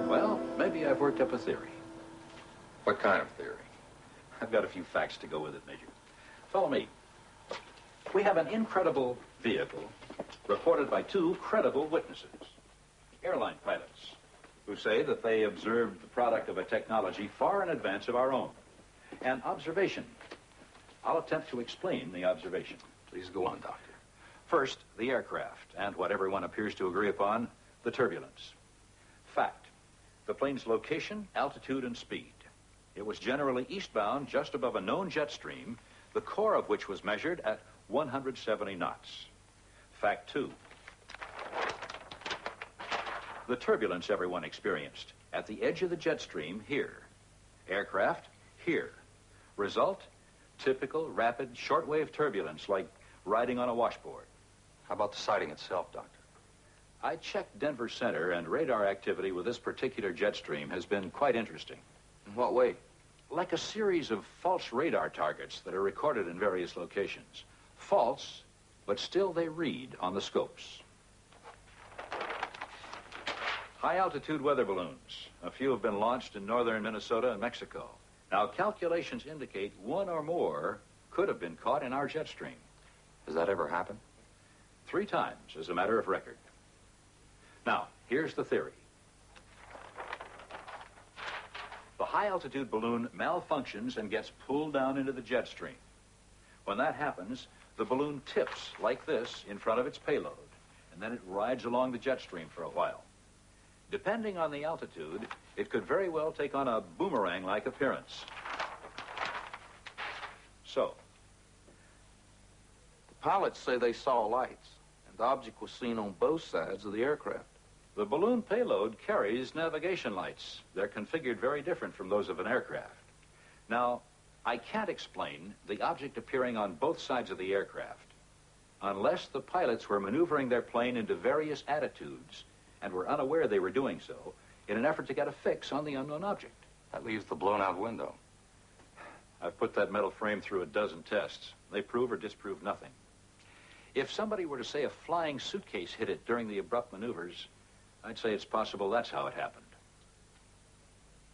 Well, maybe I've worked up a theory. What kind of theory? I've got a few facts to go with it, Major. Follow me. We have an incredible vehicle reported by two credible witnesses, airline pilots, who say that they observed the product of a technology far in advance of our own. An observation. I'll attempt to explain the observation. Please go on, Doctor. First, the aircraft, and what everyone appears to agree upon, the turbulence. Fact. The plane's location, altitude, and speed. It was generally eastbound just above a known jet stream, the core of which was measured at 170 knots. Fact 2. The turbulence everyone experienced at the edge of the jet stream here. Aircraft here. Result, typical rapid shortwave turbulence like riding on a washboard. How about the sighting itself, Doctor? I checked Denver Center, and radar activity with this particular jet stream has been quite interesting. In what way? Like a series of false radar targets that are recorded in various locations. False, but still they read on the scopes. High-altitude weather balloons. A few have been launched in northern Minnesota and Mexico. Now, calculations indicate one or more could have been caught in our jet stream. Has that ever happened? 3 times, as a matter of record. Now, here's the theory. The high-altitude balloon malfunctions and gets pulled down into the jet stream. When that happens, the balloon tips like this in front of its payload, and then it rides along the jet stream for a while. Depending on the altitude, it could very well take on a boomerang-like appearance. So, the pilots say they saw lights, and the object was seen on both sides of the aircraft. the balloon payload carries navigation lights. They're configured very different from those of an aircraft. Now, I can't explain the object appearing on both sides of the aircraft unless the pilots were maneuvering their plane into various attitudes and were unaware they were doing so in an effort to get a fix on the unknown object. That leaves the blown-out window. I've put that metal frame through a dozen tests. They prove or disprove nothing. If somebody were to say a flying suitcase hit it during the abrupt maneuvers, I'd say it's possible that's how it happened.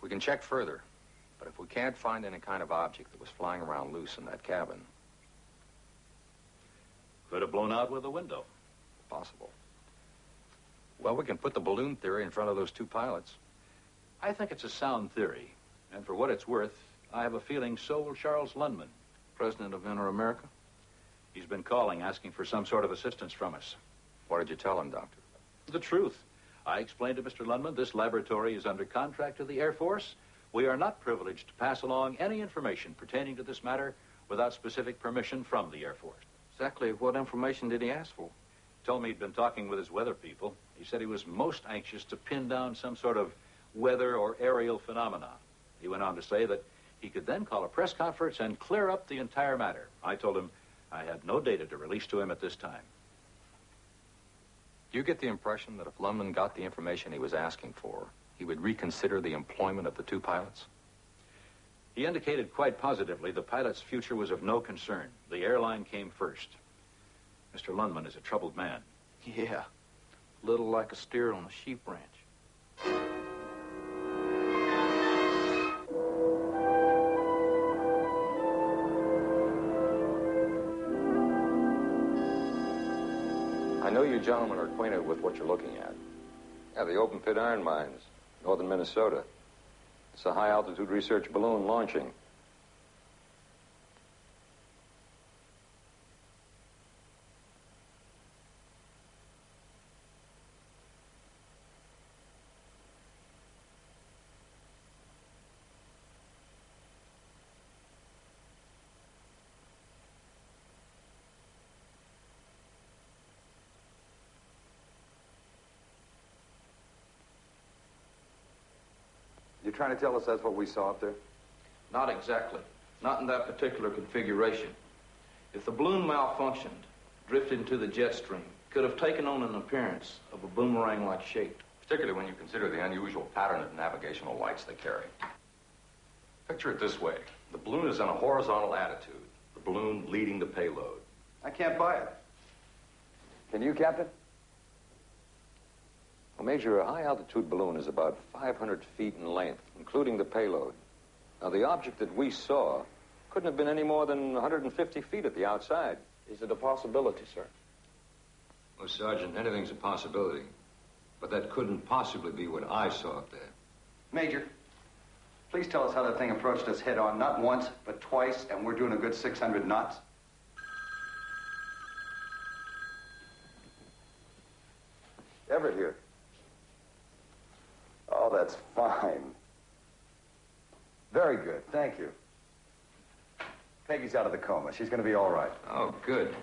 We can check further, but if we can't find any kind of object that was flying around loose in that cabin... Could have blown out with a window. Possible. Well, we can put the balloon theory in front of those two pilots. I think it's a sound theory, and for what it's worth, I have a feeling so will Charles Lundman, President of Inter-America. He's been calling, asking for some sort of assistance from us. What did you tell him, Doctor? The truth. I explained to Mr. Lundman this laboratory is under contract to the Air Force. We are not privileged to pass along any information pertaining to this matter without specific permission from the Air Force. Exactly what information did he ask for? He told me he'd been talking with his weather people. He said he was most anxious to pin down some sort of weather or aerial phenomena. He went on to say that he could then call a press conference and clear up the entire matter. I told him I had no data to release to him at this time. Do you get the impression that if Lundman got the information he was asking for, he would reconsider the employment of the two pilots? He indicated quite positively the pilot's future was of no concern. The airline came first. Mr. Lundman is a troubled man. Yeah, little like a steer on a sheep ranch. I know you gentlemen are acquainted with what you're looking at. Yeah, the open pit iron mines, northern Minnesota. It's a high-altitude research balloon launching. You're trying to tell us that's what we saw up there? Not exactly. Not in that particular configuration. If the balloon malfunctioned, drifted into the jet stream, could have taken on an appearance of a boomerang-like shape. Particularly when you consider the unusual pattern of navigational lights they carry. Picture it this way. The balloon is in a horizontal attitude, the balloon leading the payload. I can't buy it. Can you, Captain? Well, Major, a high-altitude balloon is about 500 feet in length, including the payload. Now, the object that we saw couldn't have been any more than 150 feet at the outside. Is it a possibility, sir? Well, Sergeant, anything's a possibility. But that couldn't possibly be what I saw up there. Major, please tell us how that thing approached us head-on, not once, but twice, and we're doing a good 600 knots. Everett here. Oh, that's fine. Very good, thank you. Peggy's out of the coma. She's going to be all right. Oh, good.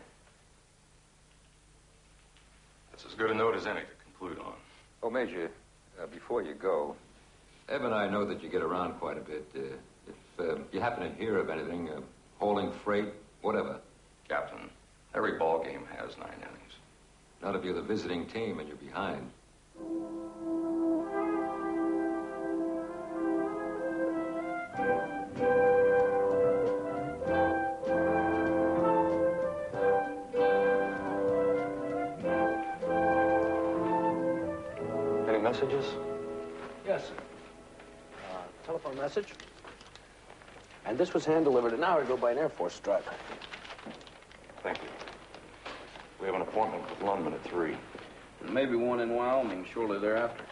That's as good a note as any to conclude on. Oh, Major, before you go... Eb and I know that you get around quite a bit. If you happen to hear of anything, hauling freight, whatever. Captain, every ball game has 9 innings. Not if you're the visiting team and you're behind. Any messages? Yes, sir. Telephone message. And this was hand-delivered an hour ago by an Air Force driver. Thank you. We have an appointment with Lundman at 3. Maybe one in Wyoming shortly thereafter.